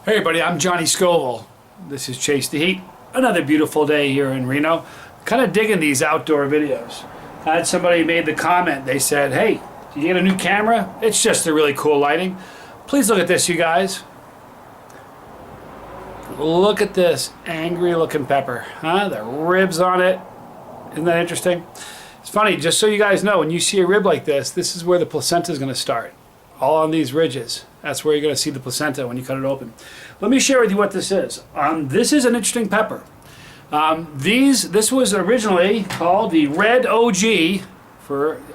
Hey everybody, I'm Johnny Scoville. This is Chase the Heat. Another beautiful day here in Reno. Kind of digging these outdoor videos. I had somebody made the comment, they said, hey, did you get a new camera? It's just a really cool lighting. Please look at this, you guys. Look at this angry looking pepper. Huh? The ribs on it. Isn't that interesting? It's funny, just so you guys know, when you see a rib like this is where the placenta is going to start. All on these ridges. That's where you're going to see the placenta when you cut it open. Let me share with you what this is. This is an interesting pepper. This was originally called the Red OG.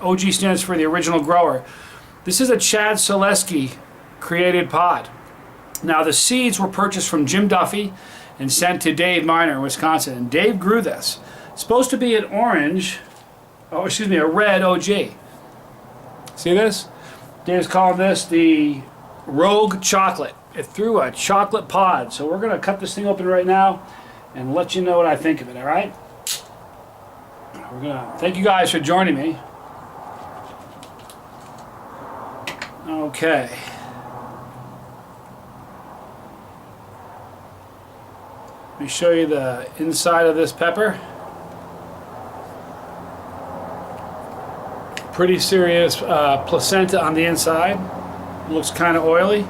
OG stands for the original grower. This is a Chasetheheat created pod. Now the seeds were purchased from Jim Duffy and sent to Dave Miner in Wisconsin. And Dave grew this. It's supposed to be an a red OG. See this? Dave's calling this the Rogue Chocolate. It threw a chocolate pod. So we're going to cut this thing open right now and let you know what I think of it, all right? We're going to thank you guys for joining me. Okay. Let me show you the inside of this pepper. Pretty serious placenta on the inside. Looks kind of oily.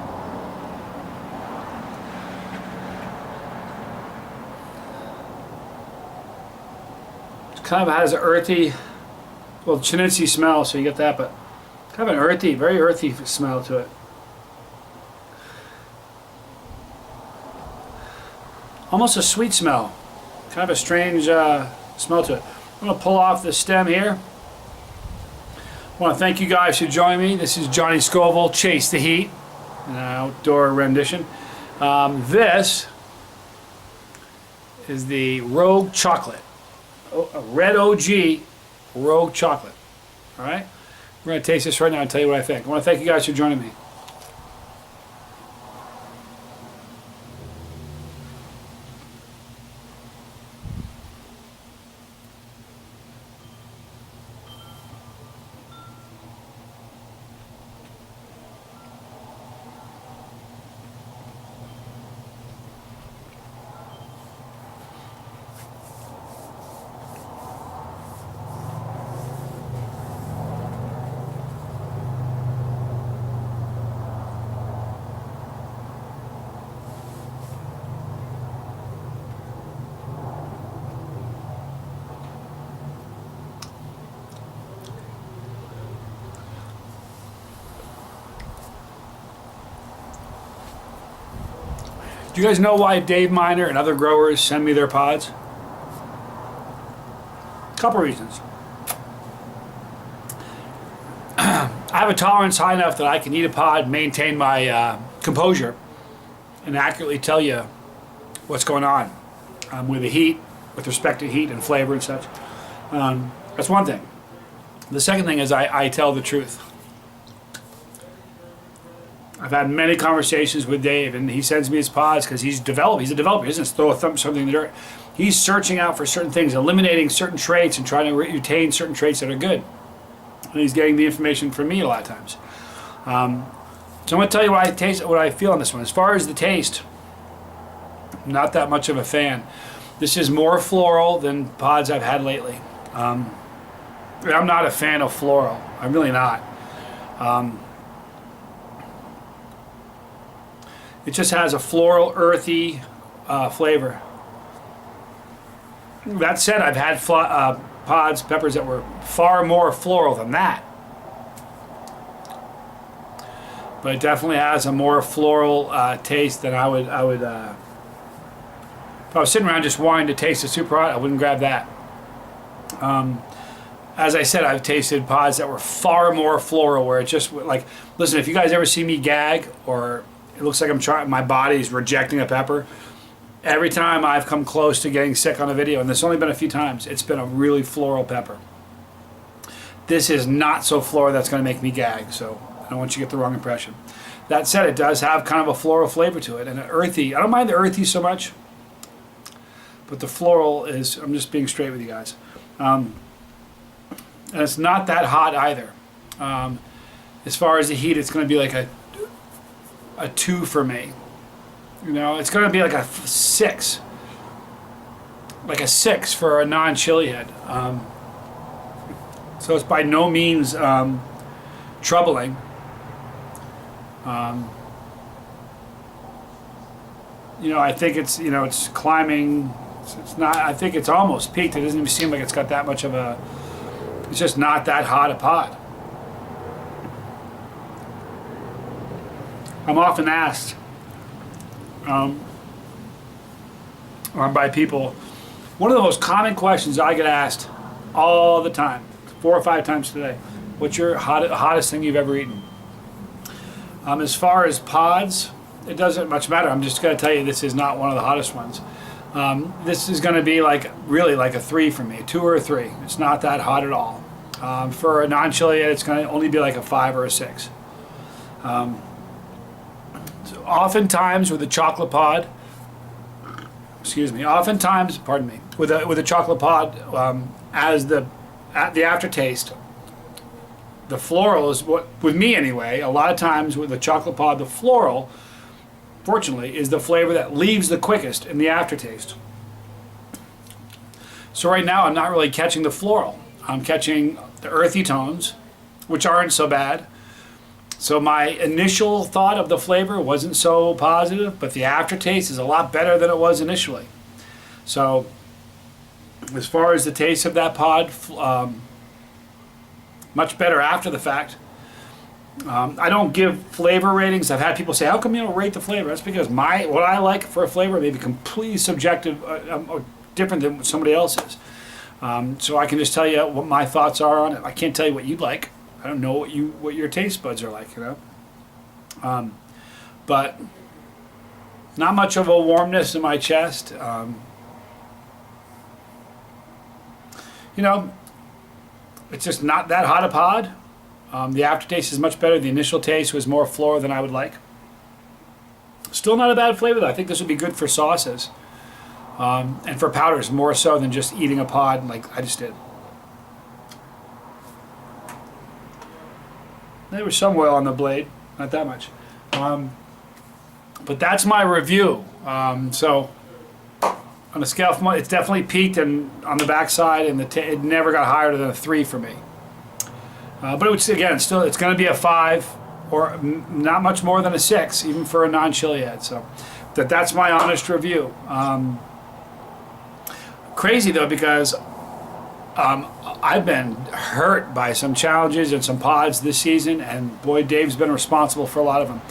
It kind of has an earthy, well, chinense smell, so you get that, but kind of an earthy, very earthy smell to it. Almost a sweet smell. Kind of a strange smell to it. I'm going to pull off the stem here. I want to thank you guys for joining me. This is Johnny Scoville, Chase the Heat, an outdoor rendition. This is the Rogue Chocolate, a Red OG Rogue Chocolate. All right, we're going to taste this right now and tell you what I think. I want to thank you guys for joining me. Do you guys know why Dave Miner and other growers send me their pods? A couple reasons. I have a tolerance high enough that I can eat a pod, maintain my composure, and accurately tell you what's going on with the heat, with respect to heat and flavor and such. That's one thing. The second thing is I tell the truth. I've had many conversations with Dave, and he sends me his pods because he's a developer. He doesn't just throw something in the dirt. He's searching out for certain things, eliminating certain traits, and trying to retain certain traits that are good. And he's getting the information from me a lot of times. So I'm going to tell you what I taste, what I feel on this one. As far as the taste, I'm not that much of a fan. This is more floral than pods I've had lately. I'm not a fan of floral. I'm really not. It just has a floral, earthy flavor. That said, I've had pods, peppers that were far more floral than that. But it definitely has a more floral taste than I would. If I was sitting around just wanting to taste a super hot, I wouldn't grab that. As I said, I've tasted pods that were far more floral, where it just like, listen, if you guys ever see me gag or it looks like my body's rejecting a pepper. Every time I've come close to getting sick on a video, and there's only been a few times, it's been a really floral pepper. This is not so floral that's going to make me gag, so I don't want you to get the wrong impression. That said, it does have kind of a floral flavor to it, and an earthy. I don't mind the earthy so much, but the floral is, I'm just being straight with you guys. And it's not that hot either. As far as the heat, it's going to be like a 2 for me. You know, it's going to be like a 6. Like a 6 for a non-chili head. So it's by no means troubling. You know, I think it's, you know, it's climbing. It's not, I think it's almost peaked. It doesn't even seem like it's got that much of a, it's just not that hot a pod. I'm often asked by people, one of the most common questions I get asked all the time, 4 or 5 times today, what's your hottest thing you've ever eaten? As far as pods, it doesn't much matter. I'm just going to tell you this is not one of the hottest ones. This is going to be like really like a 3 for me, a 2 or a 3. It's not that hot at all. For a non-chili, it's going to only be like a 5 or a 6. So oftentimes with a chocolate pod, excuse me, oftentimes, pardon me, with a chocolate pod, as the aftertaste, the floral is what, with me anyway, a lot of times with the chocolate pod, the floral, fortunately, is the flavor that leaves the quickest in the aftertaste. So right now I'm not really catching the floral. I'm catching the earthy tones, which aren't so bad. So my initial thought of the flavor wasn't so positive, but the aftertaste is a lot better than it was initially. So as far as the taste of that pod, much better after the fact. I don't give flavor ratings. I've had people say, how come you don't rate the flavor? That's because what I like for a flavor may be completely subjective, or different than what somebody else's. So I can just tell you what my thoughts are on it. I can't tell you what you'd like. I don't know what your taste buds are like, you know. But not much of a warmness in my chest. You know, it's just not that hot a pod. The aftertaste is much better. The initial taste was more floral than I would like. Still not a bad flavor though. I think this would be good for sauces. And for powders more so than just eating a pod like I just did. There was some oil on the blade, not that much. But that's my review. So on a scale from, it's definitely peaked and on the backside, and it never got higher than a 3 for me. But it was, again, it's going to be a 5 or not much more than a 6, even for a non-chili head. So that's my honest review. Crazy though, because I've been hurt by some challenges and some pods this season, and boy, Dave's been responsible for a lot of them.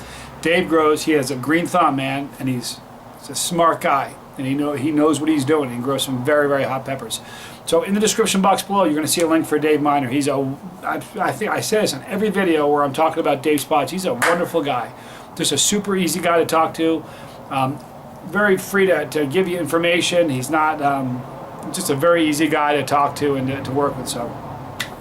Dave grows, he has a green thumb, man, and he's a smart guy, and he knows what he's doing. He grows some very, very hot peppers. So in the description box below, you're going to see a link for Dave Miner. I think I say this in every video where I'm talking about Dave's pods. He's a wonderful guy, just a super easy guy to talk to, very free to give you information. He's not just a very easy guy to talk to and to work with. So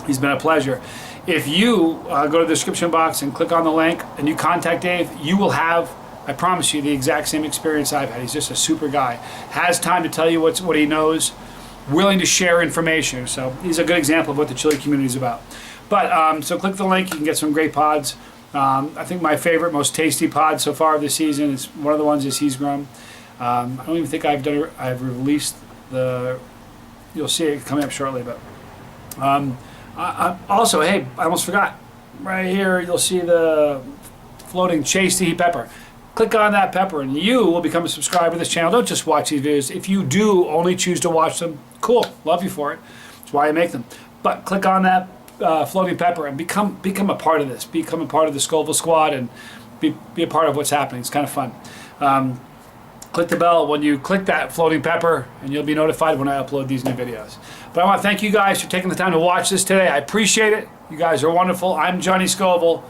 he's been a pleasure. If you go to the description box and click on the link and you contact Dave, you will have, I promise you, the exact same experience I've had. He's just a super guy. Has time to tell you what he knows, willing to share information. So he's a good example of what the chili community is about. But so click the link, you can get some great pods. I think my favorite, most tasty pod so far of the season is one of the ones is he's grown. I don't even think I've released the, you'll see it coming up shortly, but also, hey, I almost forgot. Right here, you'll see the floating Chasetheheat pepper. Click on that pepper and you will become a subscriber to this channel. Don't just watch these videos. If you do only choose to watch them, cool, love you for it. That's why I make them. But click on that floating pepper and become a part of this. Become a part of the Scoville squad and be a part of what's happening. It's kind of fun. Click the bell when you click that floating pepper and you'll be notified when I upload these new videos. But I want to thank you guys for taking the time to watch this today. I appreciate it. You guys are wonderful. I'm Johnny Scoville.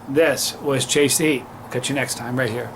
This was Chasetheheat. Catch you next time right here.